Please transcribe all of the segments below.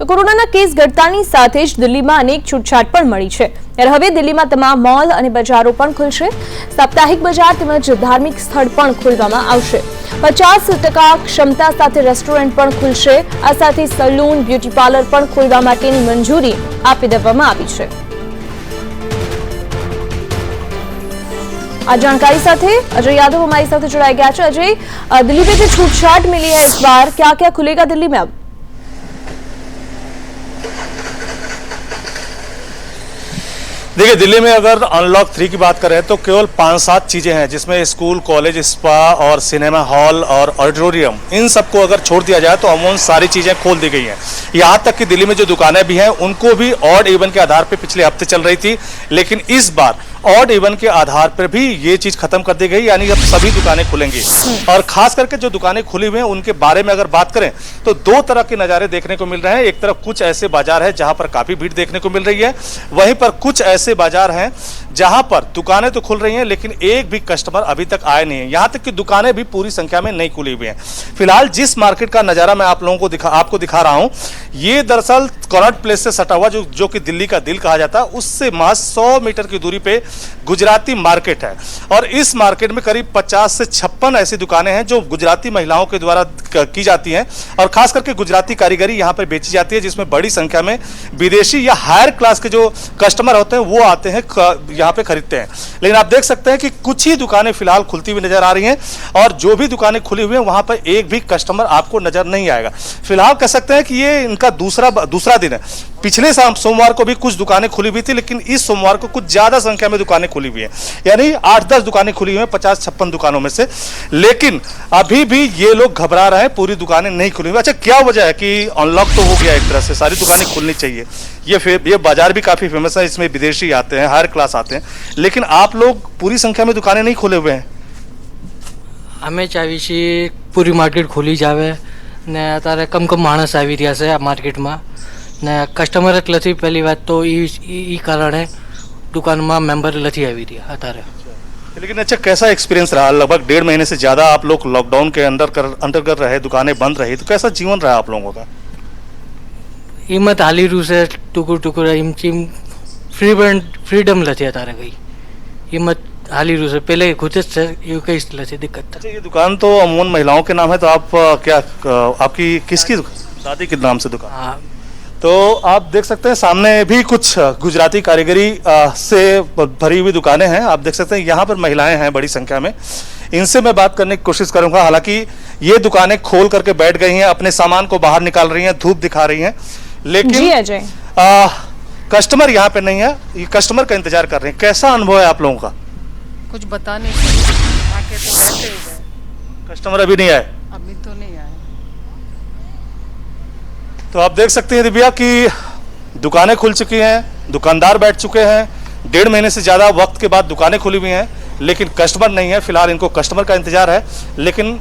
તો કોરોનાના કેસ ઘટતાની સાથે જ દિલ્હીમાં અનેક છૂટછાટ પણ મળી છે। ત્યારે હવે દિલ્હીમાં તમામ મોલ અને બજારો પણ ખુલશે। સાપ્તાહિક બજાર તેમજ ધાર્મિક સ્થળ પણ ખોલવામાં આવશે। 50% ક્ષમતા સાથે રેસ્ટોરન્ટ પણ ખુલશે। આ સાથે સલૂન, બ્યુટી પાર્લર પણ ખોલવા માટેની મંજૂરી આપી દેવામાં આવી છે। आज जानकारी साथ अजय यादव हमारे साथ जुड़ाया गया है। अजय, दिल्ली में जो छूटछाट मिली है इस बार, क्या क्या खुलेगा दिल्ली में अब? देखिए, दिल्ली में अगर अनलॉक 3 की बात करें तो केवल 5-7 चीजें हैं, जिसमें स्कूल, कॉलेज, स्पा और सिनेमा हॉल और ऑडिटोरियम, इन सबको अगर छोड़ दिया जाए तो अमूमन सारी चीजें खोल दी गई हैं। यहाँ तक कि दिल्ली में जो दुकानें भी हैं उनको भी ऑड इवन के आधार पर पिछले हफ्ते चल रही थी, लेकिन इस बार ऑड इवन के आधार पर भी ये चीज खत्म कर दी गई, यानी अब सभी दुकानें खुलेंगी। और खास करके जो दुकानें खुली हुई हैं उनके बारे में अगर बात करें तो दो तरह के नजारे देखने को मिल रहे हैं। एक तरफ कुछ ऐसे बाजार है जहां पर काफी भीड़ देखने को मिल रही है, वहीं पर कुछ ऐसे बाजार हैं जहां पर दुकानें तो खुल रही हैं लेकिन एक भी कस्टमर अभी तक आए नहीं है। यहां तक कि दुकानें भी पूरी संख्या में नहीं खुली हुई हैं। फिलहाल जिस मार्केट का नजारा मैं आप लोगों को आपको दिखा रहा हूं, ये दरअसल कॉनॉट प्लेस से सटा हुआ जो कि दिल्ली का दिल कहा जाता है, उससे महज 100 मीटर की दूरी पे गुजराती मार्केट है। और इस मार्केट में करीब 50 से 56 ऐसी दुकानें हैं जो गुजराती महिलाओं के द्वारा की जाती हैं और खास करके गुजराती कारीगरी यहाँ पर बेची जाती है, जिसमें बड़ी संख्या में विदेशी या हायर क्लास के जो कस्टमर होते हैं वो आते हैं, यहाँ पे खरीदते हैं। लेकिन आप देख सकते हैं कि कुछ ही दुकानें फिलहाल खुलती हुई नजर आ रही हैं और जो भी दुकानें खुली हुई हैं वहां पर एक भी कस्टमर आपको नजर नहीं आएगा। फिलहाल कह सकते हैं कि ये इनका दूसरा दिन है। पिछले सोमवार को भी कुछ दुकानें खुली हुई थी, लेकिन इस सोमवार को कुछ ज्यादा संख्या में दुकानें खुली हुई हैं, यानी 8-10 दुकानें खुली हुई हैं 50-56 दुकानों में से। लेकिन अभी भी ये लोग घबरा रहे हैं, पूरी दुकानें नहीं खुली हुई। अच्छा, क्या वजह है कि अनलॉक तो हो गया, एक तरह से सारी दुकानें खुलनी चाहिए, ये बाजार भी काफी फेमस है, इसमें विदेशी आते हैं, हायर क्लास आते हैं, लेकिन आप लोग पूरी संख्या में दुकानें नहीं खोले हुए हैं? અમે ચાવી છીએ પૂરી માર્કેટ ખુલી જ આવે ને અત્યારે કમ માણસ આવી રહ્યા છે આ માર્કેટમાં ને કસ્ટમર જ નથી। પહેલી વાત તો એ કારણે દુકાનમાં મેમ્બર નથી આવી રહ્યા અત્યારે। लेकिन अच्छा, कैसा एक्सपीरियंस रहा? लगभग 1.5 महीने से ज्यादा आप लोग लॉकडाउन के अंतर्गत रहे, दुकानें बंद रही, तो कैसा जीवन रहा आप लोगों का? હિંમત હાલી રહ્યું છે ટુકુર એમથી ફ્રીડમ નથી અત્યારે કઈ હિંમત हाली रूस पहले खुद से दिक्कत। अच्छा, ये दुकान तो अमूमन महिलाओं के नाम है, तो आप क्या आपकी किसकी दादी के नाम से दुकान? हाँ। तो आप देख सकते हैं सामने भी कुछ गुजराती कारीगरी से भरी हुई दुकानें हैं। आप देख सकते हैं यहाँ पर महिलाएं हैं बड़ी संख्या में, इनसे मैं बात करने की कोशिश करूंगा। हालांकि ये दुकानें खोल करके बैठ गई हैं, अपने सामान को बाहर निकाल रही हैं, धूप दिखा रही हैं, लेकिन कस्टमर यहाँ पे नहीं है, ये कस्टमर का इंतजार कर रहे हैं। कैसा अनुभव है आप लोगों का? कुछ बता नहीं सकते, आके तो बैठे ही गए। कस्टमर अभी नहीं आए? अभी तो नहीं आए। तो आप देख सकते हैं दिव्या कि दुकानें खुल चुकी हैं, दुकानदार बैठ चुके हैं, 1.5 महीने से ज्यादा वक्त के बाद दुकानें खुली हुई हैं, लेकिन कस्टमर नहीं है। फिलहाल इनको कस्टमर का इंतजार है, लेकिन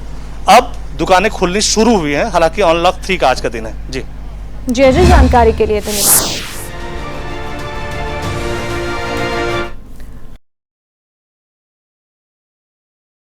अब दुकानें खुलनी शुरू हुई हैं। हालांकि अनलॉक 3 का आज का दिन है। जी अजय, जानकारी के लिए धन्यवाद।